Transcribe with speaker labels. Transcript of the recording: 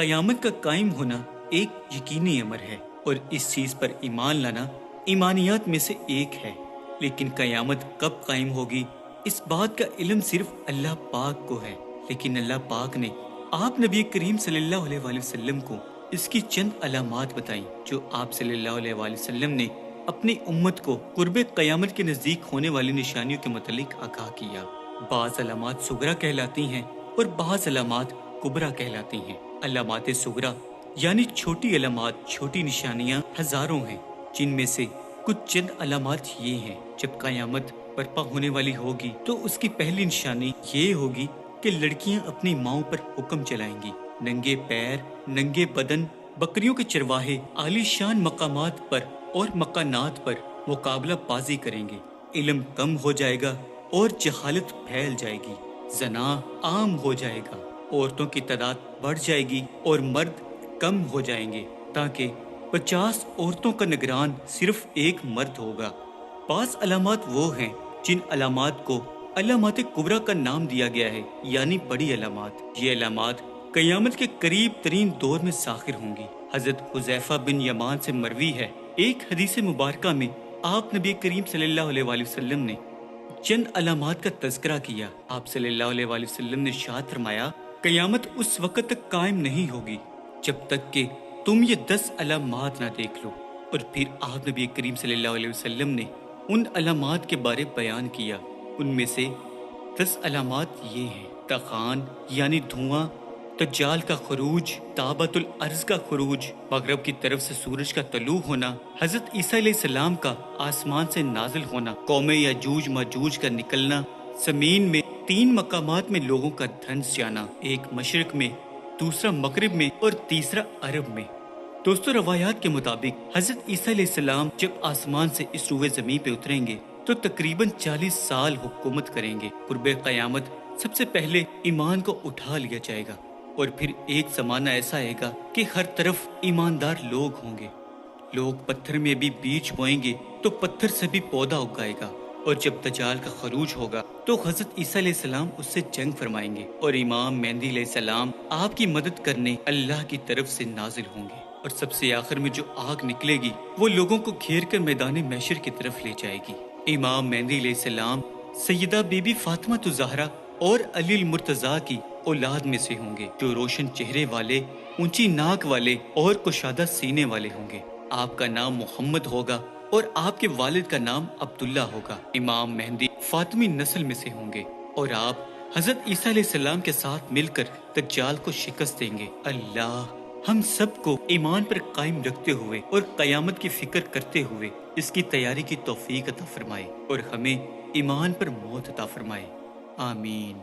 Speaker 1: قیامت کا قائم ہونا ایک یقینی امر ہے اور اس چیز پر ایمان لانا ایمانیات میں سے ایک ہے، لیکن قیامت کب قائم ہوگی اس بات کا علم صرف اللہ پاک کو ہے۔ لیکن اللہ پاک نے آپ نبی کریم صلی اللہ علیہ وآلہ وسلم کو اس کی چند علامات بتائیں جو آپ صلی اللہ علیہ وآلہ وسلم نے اپنی امت کو قرب قیامت کے نزدیک ہونے والی نشانیوں کے متعلق آگاہ کیا۔ بعض علامات صغرا کہلاتی ہیں اور بعض علامات کبرا کہلاتی ہیں۔ علامات صغرا یعنی چھوٹی علامات، چھوٹی نشانیاں ہزاروں ہیں، جن میں سے کچھ چند علامات یہ ہیں۔ جب قیامت برپا ہونے والی ہوگی تو اس کی پہلی نشانی یہ ہوگی کہ لڑکیاں اپنی ماؤں پر حکم چلائیں گی، ننگے پیر، ننگے بدن، بکریوں کے چرواہے عالی شان مقامات پر اور مکانات پر مقابلہ بازی کریں گے، علم کم ہو جائے گا اور جہالت پھیل جائے گی، زنا عام ہو جائے گا، عورتوں کی تعداد بڑھ جائے گی اور مرد کم ہو جائیں گے، تاکہ 50 عورتوں کا نگران صرف ایک مرد ہوگا۔ بعض علامات وہ ہیں جن علامات کو علامات کبرا کا نام دیا گیا ہے، یعنی بڑی علامات۔ یہ علامات قیامت کے قریب ترین دور میں ظاہر ہوں گی۔ حضرت حذیفہ بن یمان سے مروی ہے، ایک حدیث مبارکہ میں آپ نبی کریم صلی اللہ علیہ وآلہ وسلم نے چند علامات کا تذکرہ کیا۔ آپ صلی اللہ علیہ وآلہ وسلم نے ارشاد فرمایا، قیامت اس وقت تک قائم نہیں ہوگی جب تک کہ تم یہ 10 علامات نہ دیکھ لو۔ اور پھر آپ نبی کریم صلی اللہ علیہ وسلم نے ان علامات کے بارے بیان کیا۔ ان میں سے 10 علامات یہ ہیں: طوفان یعنی دھواں، دجال کا خروج، دابت الارض کا خروج، مغرب کی طرف سے سورج کا طلوع ہونا، حضرت عیسیٰ علیہ السلام کا آسمان سے نازل ہونا، قوم یاجوج ماجوج کا نکلنا، زمین میں 3 مقامات میں لوگوں کا دھنس جانا، ایک مشرق میں، دوسرا مغرب میں اور تیسرا عرب میں۔ دوستو، روایات کے مطابق حضرت عیسیٰ علیہ السلام جب آسمان سے اس روئے زمین پہ اتریں گے تو تقریباً 40 سال حکومت کریں گے۔ قرب قیامت سب سے پہلے ایمان کو اٹھا لیا جائے گا اور پھر ایک زمانہ ایسا آئے گا کہ ہر طرف ایماندار لوگ ہوں گے۔ لوگ پتھر میں بھی بیج بوئیں گے تو پتھر سے بھی پودا اگائے گا، اور جب دجال کا خروج ہوگا تو حضرت عیسیٰ علیہ السلام اس سے جنگ فرمائیں گے اور امام مہدی علیہ السلام آپ کی مدد کرنے اللہ کی طرف سے نازل ہوں گے، اور سب سے آخر میں جو آگ نکلے گی وہ لوگوں کو گھیر کر میدان محشر کی طرف لے جائے گی۔ امام مہدی علیہ السلام سیدہ بی بی فاطمہ الزہرا اور علی المرتضیٰ کی اولاد میں سے ہوں گے، جو روشن چہرے والے، اونچی ناک والے اور کشادہ سینے والے ہوں گے۔ آپ کا نام محمد ہوگا اور آپ کے والد کا نام عبداللہ ہوگا۔ امام مہدی فاطمی نسل میں سے ہوں گے اور آپ حضرت عیسیٰ علیہ السلام کے ساتھ مل کر دجال کو شکست دیں گے۔ اللہ ہم سب کو ایمان پر قائم رکھتے ہوئے اور قیامت کی فکر کرتے ہوئے اس کی تیاری کی توفیق عطا فرمائے اور ہمیں ایمان پر موت عطا فرمائے، آمین۔